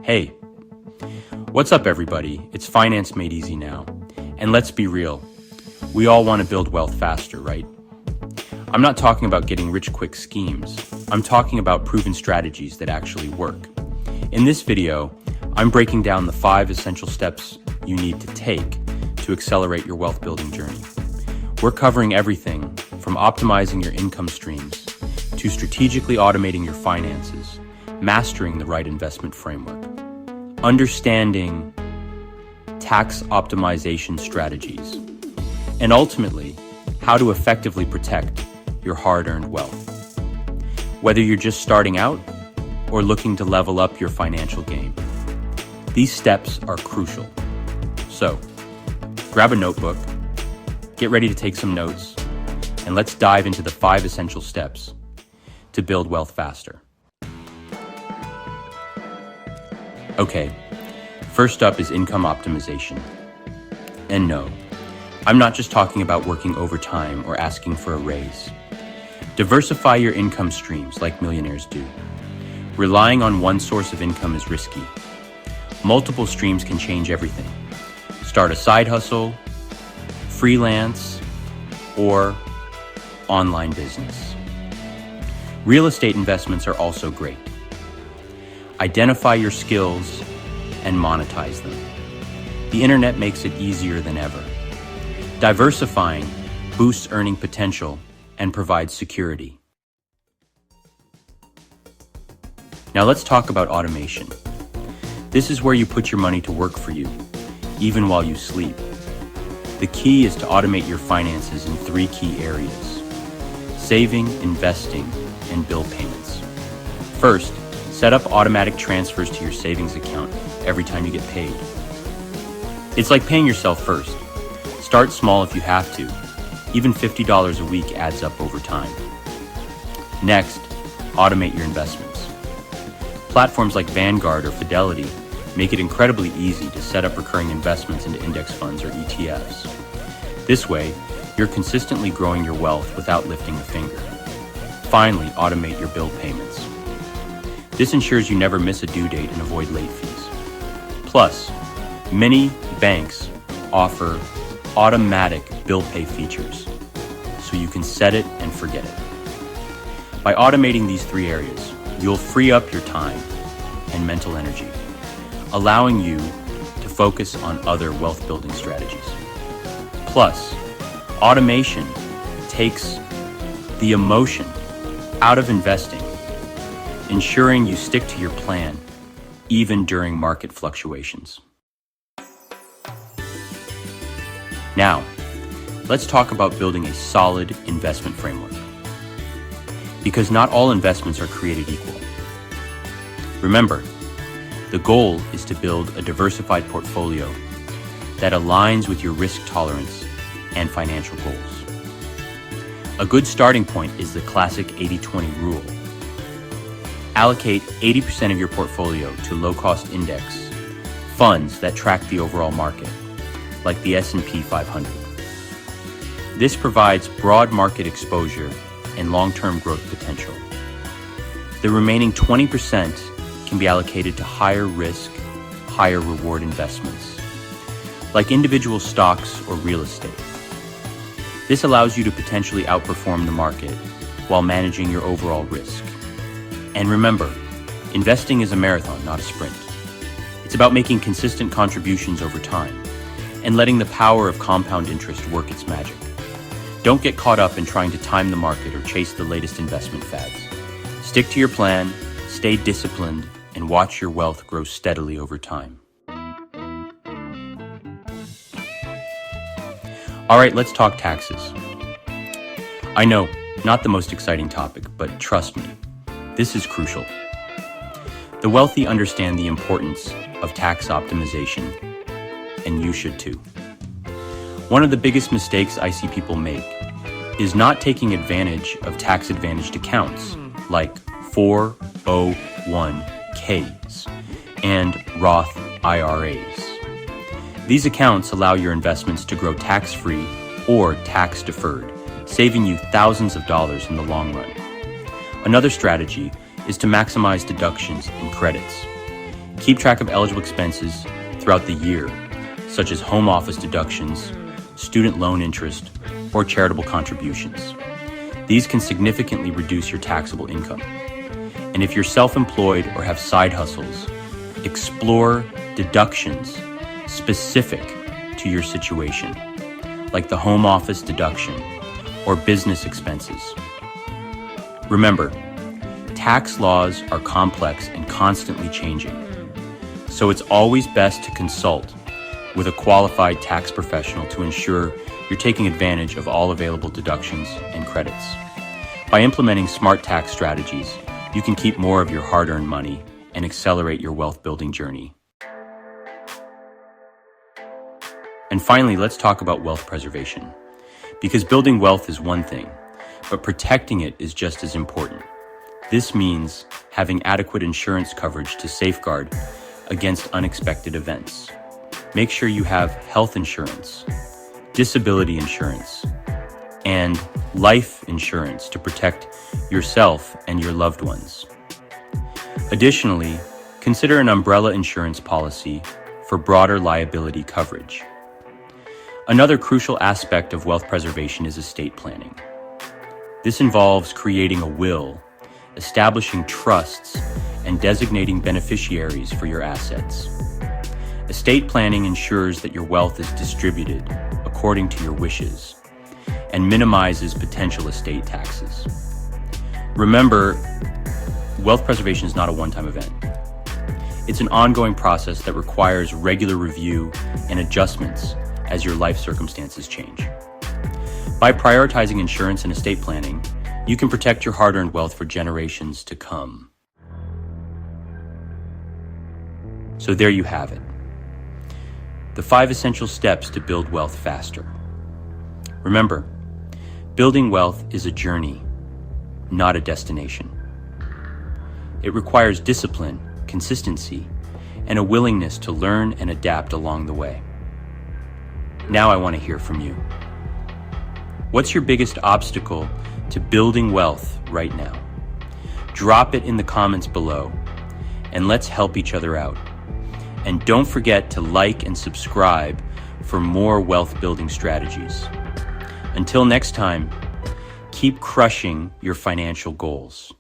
Hey, what's up everybody? It's Finance Made Easy now. And let's be real, we all want to build wealth faster, right? I'm not talking about getting rich quick schemes. I'm talking about proven strategies that actually work. In this video, I'm breaking down the 5 essential steps you need to take to accelerate your wealth building journey. We're covering everything from optimizing your income streams to strategically automating your finances, mastering the right investment framework, understanding tax optimization strategies, and ultimately, how to effectively protect your hard-earned wealth. Whether you're just starting out or looking to level up your financial game, these steps are crucial. So, grab a notebook, get ready to take some notes, and let's dive into the 5 essential steps to build wealth faster. Okay, first up is income optimization. And no, I'm not just talking about working overtime or asking for a raise. Diversify your income streams like millionaires do. Relying on one source of income is risky. Multiple streams can change everything. Start a side hustle, freelance, or online business. Real estate investments are also great. Identify your skills and monetize them. The internet makes it easier than ever. Diversifying boosts earning potential and provides security. Now let's talk about automation. This is where you put your money to work for you, even while you sleep. The key is to automate your finances in 3 key areas: saving, investing, and bill payments. First, set up automatic transfers to your savings account every time you get paid. It's like paying yourself first. Start small if you have to. Even $50 a week adds up over time. Next, automate your investments. Platforms like Vanguard or Fidelity make it incredibly easy to set up recurring investments into index funds or ETFs. This way, you're consistently growing your wealth without lifting a finger. Finally, automate your bill payments. This ensures you never miss a due date and avoid late fees. Plus, many banks offer automatic bill pay features, so you can set it and forget it. By automating these 3 areas, you'll free up your time and mental energy, allowing you to focus on other wealth building strategies. Plus, automation takes the emotion out of investing, ensuring you stick to your plan even during market fluctuations. Now, let's talk about building a solid investment framework. Because not all investments are created equal. Remember, the goal is to build a diversified portfolio that aligns with your risk tolerance and financial goals. A good starting point is the classic 80-20 rule. Allocate 80% of your portfolio to low-cost index funds that track the overall market, like the S&P 500. This provides broad market exposure and long-term growth potential. The remaining 20% can be allocated to higher risk, higher reward investments, like individual stocks or real estate. This allows you to potentially outperform the market while managing your overall risk. And remember, investing is a marathon, not a sprint. It's about making consistent contributions over time and letting the power of compound interest work its magic. Don't get caught up in trying to time the market or chase the latest investment fads. Stick to your plan, stay disciplined, and watch your wealth grow steadily over time. All right, let's talk taxes. I know, not the most exciting topic, but trust me, this is crucial. The wealthy understand the importance of tax optimization, and you should too. One of the biggest mistakes I see people make is not taking advantage of tax-advantaged accounts like 401ks and Roth IRAs. These accounts allow your investments to grow tax-free or tax-deferred, saving you thousands of dollars in the long run. Another strategy is to maximize deductions and credits. Keep track of eligible expenses throughout the year, such as home office deductions, student loan interest, or charitable contributions. These can significantly reduce your taxable income. And if you're self-employed or have side hustles, explore deductions specific to your situation, like the home office deduction or business expenses. Remember, tax laws are complex and constantly changing, so it's always best to consult with a qualified tax professional to ensure you're taking advantage of all available deductions and credits. By implementing smart tax strategies, you can keep more of your hard-earned money and accelerate your wealth-building journey. And finally, let's talk about wealth preservation. Because building wealth is one thing, but protecting it is just as important. This means having adequate insurance coverage to safeguard against unexpected events. Make sure you have health insurance, disability insurance, and life insurance to protect yourself and your loved ones. Additionally, consider an umbrella insurance policy for broader liability coverage. Another crucial aspect of wealth preservation is estate planning. This involves creating a will, establishing trusts, and designating beneficiaries for your assets. Estate planning ensures that your wealth is distributed according to your wishes and minimizes potential estate taxes. Remember, wealth preservation is not a one-time event. It's an ongoing process that requires regular review and adjustments as your life circumstances change. By prioritizing insurance and estate planning, you can protect your hard-earned wealth for generations to come. So there you have it. The 5 essential steps to build wealth faster. Remember, building wealth is a journey, not a destination. It requires discipline, consistency, and a willingness to learn and adapt along the way. Now I want to hear from you. What's your biggest obstacle to building wealth right now? Drop it in the comments below, and let's help each other out. And don't forget to like and subscribe for more wealth building strategies. Until next time, keep crushing your financial goals.